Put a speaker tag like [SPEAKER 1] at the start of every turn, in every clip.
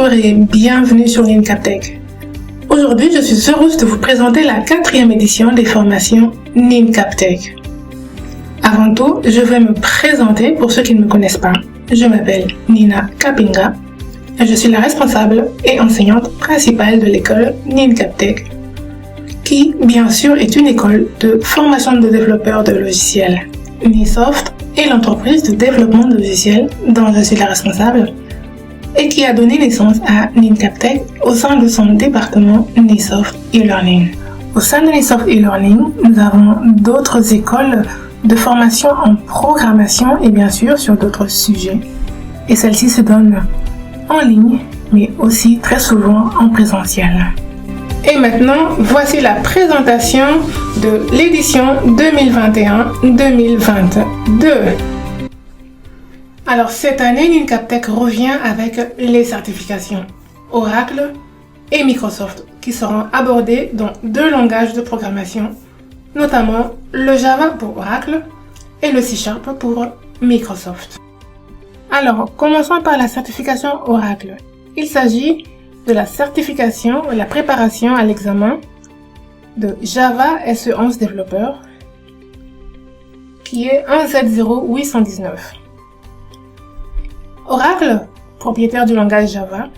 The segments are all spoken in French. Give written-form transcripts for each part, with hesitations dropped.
[SPEAKER 1] Bonjour et bienvenue sur NinCapTech. Aujourd'hui, je suis heureuse de vous présenter la 4e édition des formations NinCapTech. Avant tout, je vais me présenter pour ceux qui ne me connaissent pas. Je m'appelle Nina Kapinga et je suis la responsable et enseignante principale de l'école NinCapTech, qui, bien sûr, est une école de formation de développeurs de logiciels. Unisoft est l'entreprise de développement de logiciels dont je suis la responsable et qui a donné naissance à NinCapTech au sein de son département Unisoft e-Learning. Au sein de Unisoft e-Learning, nous avons d'autres écoles de formation en programmation et bien sûr sur d'autres sujets. Et celles-ci se donnent en ligne, mais aussi très souvent en présentiel. Et maintenant, voici la présentation de l'édition 2021-2022. Alors cette année, NinCapTech revient avec les certifications Oracle et Microsoft qui seront abordées dans 2 langages de programmation, notamment le Java pour Oracle et le C# pour Microsoft. Alors, commençons par la certification Oracle. Il s'agit de la certification ou la préparation à l'examen de Java SE11 développeur qui est 1Z0819. Oracle, propriétaire du langage Java,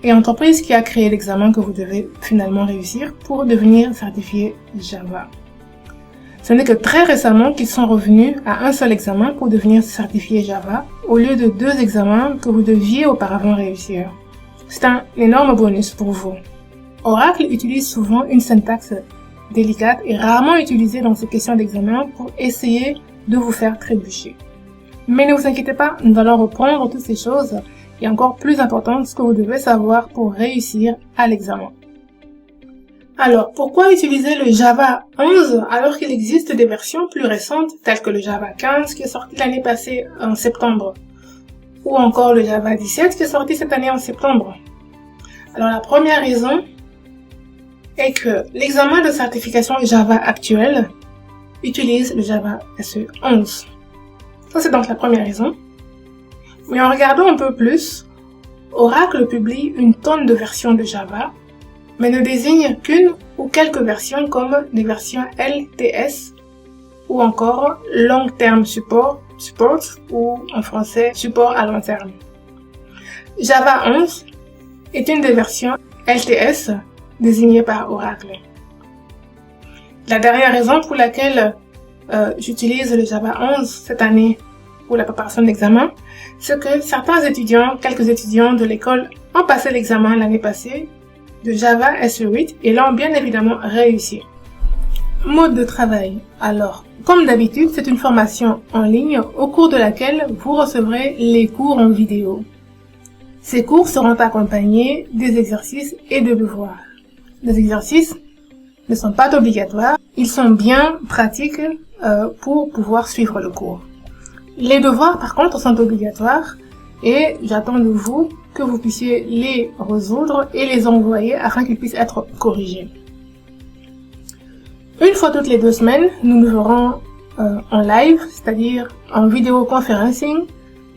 [SPEAKER 1] est l'entreprise qui a créé l'examen que vous devez finalement réussir pour devenir certifié Java. Ce n'est que très récemment qu'ils sont revenus à un seul examen pour devenir certifié Java au lieu de 2 examens que vous deviez auparavant réussir. C'est un énorme bonus pour vous. Oracle utilise souvent une syntaxe délicate et rarement utilisée dans ces questions d'examen pour essayer de vous faire trébucher. Mais ne vous inquiétez pas, nous allons reprendre toutes ces choses et encore plus important, ce que vous devez savoir pour réussir à l'examen. Alors, pourquoi utiliser le Java 11 alors qu'il existe des versions plus récentes telles que le Java 15 qui est sorti l'année passée en septembre ou encore le Java 17 qui est sorti cette année en septembre? Alors, la première raison est que l'examen de certification Java actuel utilise le Java SE11. Ça, c'est donc la première raison. Mais en regardant un peu plus, Oracle publie une tonne de versions de Java, mais ne désigne qu'une ou quelques versions comme des versions LTS ou encore Long Term Support ou en français support à long terme. Java 11 est une des versions LTS désignées par Oracle. La dernière raison pour laquelle j'utilise le Java 11 cette année pour la préparation de l'examen, c'est que quelques étudiants de l'école ont passé l'examen l'année passée de Java SE8 et l'ont bien évidemment réussi. Mode de travail. Alors, comme d'habitude, c'est une formation en ligne au cours de laquelle vous recevrez les cours en vidéo. Ces cours seront accompagnés des exercices et de devoirs. Les exercices ne sont pas obligatoires, ils sont bien pratiques pour pouvoir suivre le cours. Les devoirs, par contre, sont obligatoires et j'attends de vous que vous puissiez les résoudre et les envoyer afin qu'ils puissent être corrigés. Une fois toutes les 2 semaines, nous nous verrons en live, c'est-à-dire en vidéoconferencing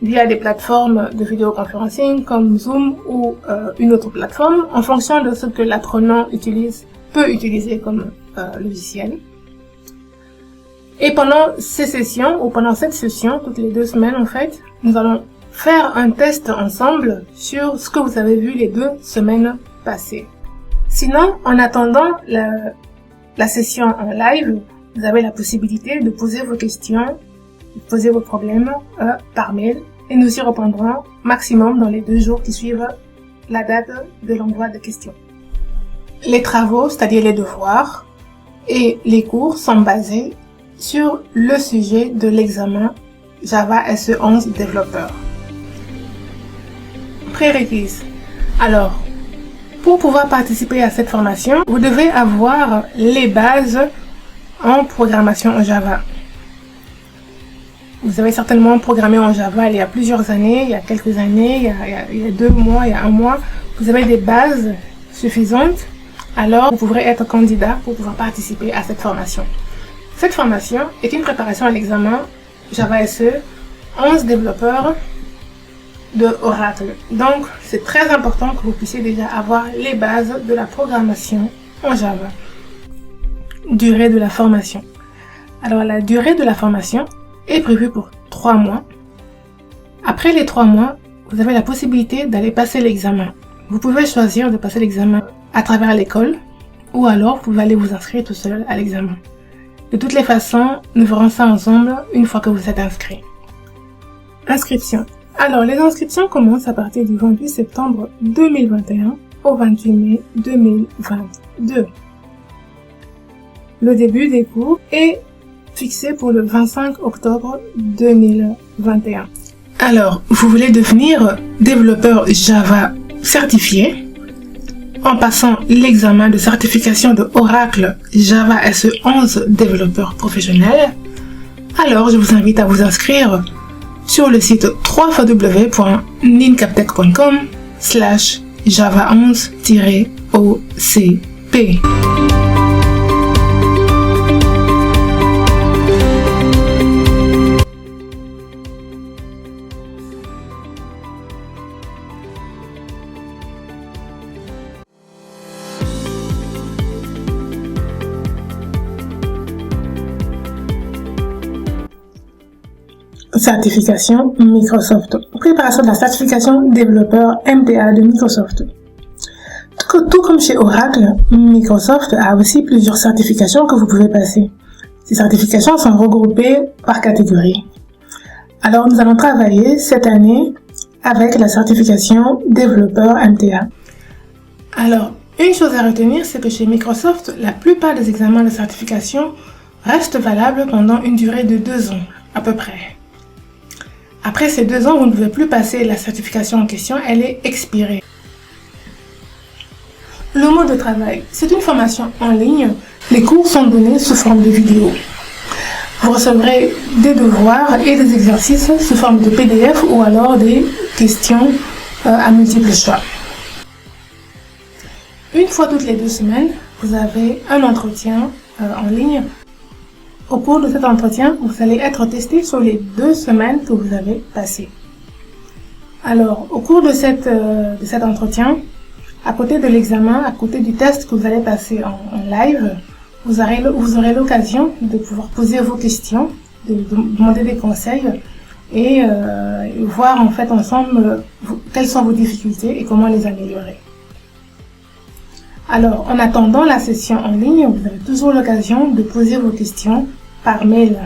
[SPEAKER 1] via des plateformes de vidéoconferencing comme Zoom ou une autre plateforme en fonction de ce que l'apprenant peut utiliser comme logiciel. Et pendant ces sessions, ou pendant cette session, toutes les 2 semaines en fait, nous allons faire un test ensemble sur ce que vous avez vu les 2 semaines passées. Sinon, en attendant la session en live, vous avez la possibilité de poser vos questions, de poser vos problèmes par mail et nous y répondrons maximum dans les 2 jours qui suivent la date de l'envoi de questions. Les travaux, c'est-à-dire les devoirs et les cours sont basés sur le sujet de l'examen Java SE11 développeur. Prérequis. Alors, pour pouvoir participer à cette formation, vous devez avoir les bases en programmation en Java. Vous avez certainement programmé en Java il y a plusieurs années, il y a quelques années, il y a 2 mois, il y a 1 mois. Vous avez des bases suffisantes, alors vous pourrez être candidat pour pouvoir participer à cette formation. Cette formation est une préparation à l'examen Java SE 11 développeurs de Oracle. Donc, c'est très important que vous puissiez déjà avoir les bases de la programmation en Java. Durée de la formation. Alors, la durée de la formation est prévue pour 3 mois. Après les 3 mois, vous avez la possibilité d'aller passer l'examen. Vous pouvez choisir de passer l'examen à travers l'école ou alors vous pouvez aller vous inscrire tout seul à l'examen. De toutes les façons, nous verrons ça ensemble une fois que vous êtes inscrit. Inscription. Alors, les inscriptions commencent à partir du 28 septembre 2021 au 28 mai 2022. Le début des cours est fixé pour le 25 octobre 2021. Alors, vous voulez devenir développeur Java certifié en passant l'examen de certification de Oracle Java SE11 développeur professionnel. Alors, je vous invite à vous inscrire sur le site www.nincaptech.com/java11-ocp. Certification Microsoft. Préparation de la certification développeur MTA de Microsoft. Tout comme chez Oracle, Microsoft a aussi plusieurs certifications que vous pouvez passer. Ces certifications sont regroupées par catégorie. Alors, nous allons travailler cette année avec la certification développeur MTA. Alors, une chose à retenir, c'est que chez Microsoft, la plupart des examens de certification restent valables pendant une durée de 2 ans, à peu près. Après ces 2 ans, vous ne pouvez plus passer la certification en question, elle est expirée. Le mode de travail, c'est une formation en ligne. Les cours sont donnés sous forme de vidéo. Vous recevrez des devoirs et des exercices sous forme de PDF ou alors des questions à multiples choix. Une fois toutes les 2 semaines, vous avez un entretien en ligne. Au cours de cet entretien, vous allez être testé sur les 2 semaines que vous avez passées. Alors, au cours de cet entretien, à côté de l'examen, à côté du test que vous allez passer en live, vous aurez l'occasion de pouvoir poser vos questions, de demander des conseils et voir en fait ensemble quelles sont vos difficultés et comment les améliorer. Alors, en attendant la session en ligne, vous avez toujours l'occasion de poser vos questions par mail.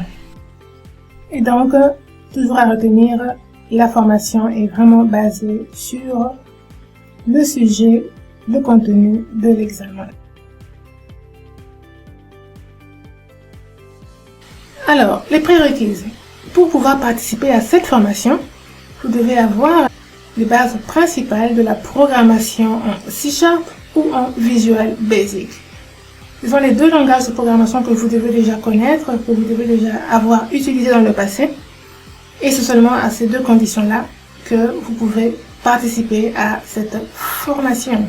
[SPEAKER 1] Et donc, toujours à retenir, la formation est vraiment basée sur le sujet, le contenu de l'examen. Alors, les prérequis. Pour pouvoir participer à cette formation, vous devez avoir les bases principales de la programmation en C# ou en Visual Basic. Ce sont les 2 langages de programmation que vous devez déjà connaître, que vous devez déjà avoir utilisé dans le passé. Et c'est seulement à ces 2 conditions-là que vous pouvez participer à cette formation.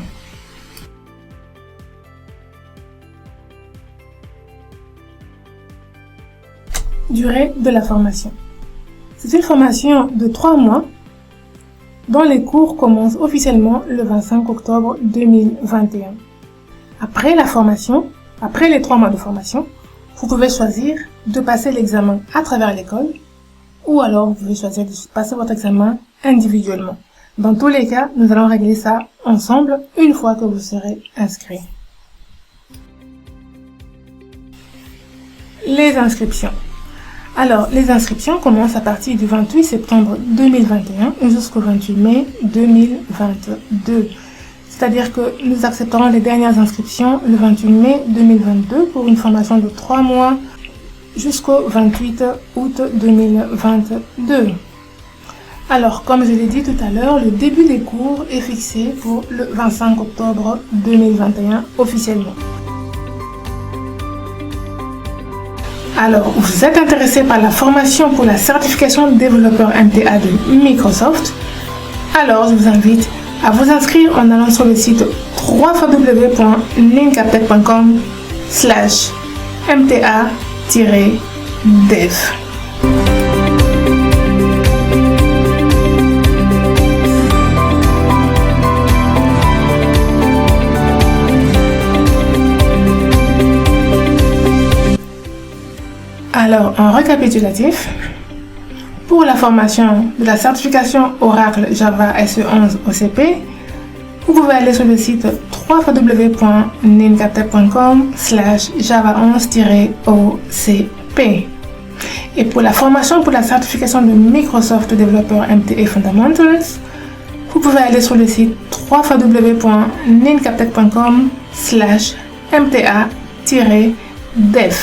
[SPEAKER 1] Durée de la formation. C'est une formation de 3 mois dont les cours commencent officiellement le 25 octobre 2021. Après la formation, après les 3 mois de formation, vous pouvez choisir de passer l'examen à travers l'école ou alors vous pouvez choisir de passer votre examen individuellement. Dans tous les cas, nous allons régler ça ensemble une fois que vous serez inscrit. Les inscriptions. Alors, les inscriptions commencent à partir du 28 septembre 2021 jusqu'au 28 mai 2022. C'est-à-dire que nous accepterons les dernières inscriptions le 28 mai 2022 pour une formation de 3 mois jusqu'au 28 août 2022. Alors, comme je l'ai dit tout à l'heure, le début des cours est fixé pour le 25 octobre 2021 officiellement. Alors, vous êtes intéressé par la formation pour la certification développeur MTA de Microsoft? Alors, je vous invite à vous inscrire en allant sur le site www.nincaptech.com/mta-dev. en récapitulatif, pour la formation de la certification Oracle Java SE11 OCP, vous pouvez aller sur le site www.nincaptech.com/java11-ocp. Et pour la formation pour la certification de Microsoft Developer MTA Fundamentals, vous pouvez aller sur le site www.nincaptech.com/mta-dev.